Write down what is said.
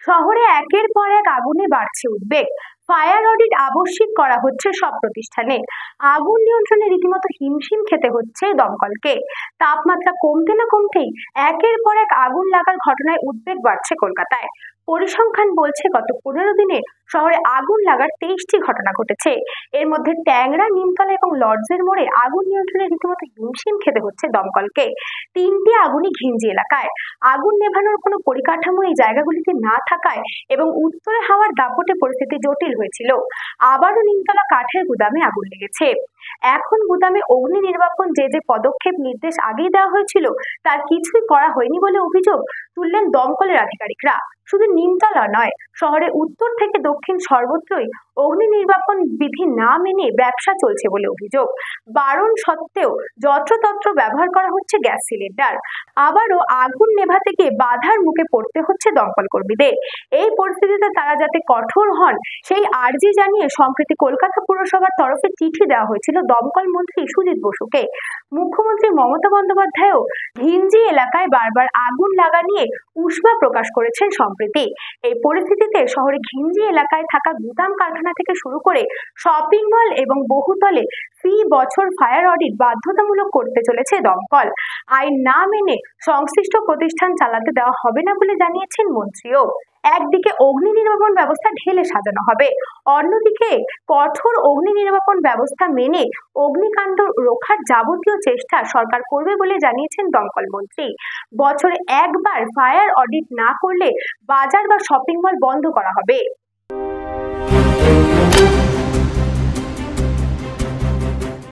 শহরে একের পর এক আগুনে বাড়ছে উদ্বেগ। ফায়ার অডিট আবশ্যিক করা হচ্ছে সব প্রতিষ্ঠানে। আগুন নিয়ন্ত্রণে রীতিমতো হিমশিম খেতে হচ্ছে দমকলকে। তাপমাত্রা কমতে না কমতেই একের পর এক আগুন লাগার ঘটনায় উদ্বেগ বাড়ছে কলকাতায়। পরিসংখ্যান বলছে গত 15 দিনে শহরে আগুন লাগার 23টি ঘটনা ঘটেছে। এর মধ্যে ট্যাংরা, নিমতলা এবং লর্ডসের মোড়ে আগুন নিয়ন্ত্রণে রীতিমতো হিমশিম খেতে হচ্ছে দমকলকে। 3টি আগুনই ঘিঞ্জি এলাকায়। আগুন নেভানোর কোনো পরিকাঠামো এই জায়গাগুলিতে না থাকায় এবং উত্তরে হাওয়ার দাপটে পরিস্থিতি জটিল হয়েছিল। আবারও নিমতলা কাঠের গুদামে আগুন লেগেছে। এখন গুদামে অগ্নি নির্বাপন যে পদক্ষেপ নির্দেশ আগেই দেওয়া হয়েছিল তার কিছুই করা হয়নি বলে অভিযোগ তুললেন দমকলের আধিকারিকরা। শুধু নিমতলা নয়, শহরে উত্তর থেকে দক্ষিণ সর্বত্রই অগ্নি নির্বাপন বিধি না মেনে ব্যবসা চলছে বলে অভিযোগ। বারণ সত্ত্বেও যত্রতত্র ব্যবহার করা হচ্ছে গ্যাস সিলিন্ডার। আবারও আগুন নেভাতে গিয়ে বাধার মুখে পড়তে হচ্ছে দমকল কর্মীদের। এই পরিস্থিতিতে তারা যাতে কঠোর হন সেই আর্জি জানিয়ে সম্প্রতি কলকাতা পুরসভার তরফে চিঠি দেওয়া হয়েছিল দমকল মন্ত্রী সুজিত বসুকে। মুখ্যমন্ত্রী মমতা বন্দ্যোপাধ্যায়ও ঘিঞ্জি এলাকায় বারবার আগুন লাগা নিয়ে উষ্মা প্রকাশ করেছেন সম্প্রতি। এই পরিস্থিতিতে শহরে ঘিঞ্জি এলাকায় থাকা গুদাম কারখানা থেকে শুরু করে শপিং মল এবং বহুতলে ফি বছর ফায়ার অডিট বাধ্যতামূলক করতে চলেছে দমকল। আইন না মেনে সংশ্লিষ্ট প্রতিষ্ঠান চালাতে দেওয়া হবে না বলে জানিয়েছেন মন্ত্রীও। একদিকে অগ্নি নির্বাপন ব্যবস্থা ঢেলে সাজানো হবে, অন্যদিকে কঠোর অগ্নি নির্বাপন ব্যবস্থা মেনে অগ্নিকাণ্ড রোখার যাবতীয় চেষ্টা সরকার করবে বলে জানিয়েছেন দমকল মন্ত্রী। বছরে একবার ফায়ার অডিট না করলে বাজার বা শপিং মল বন্ধ করা হবে।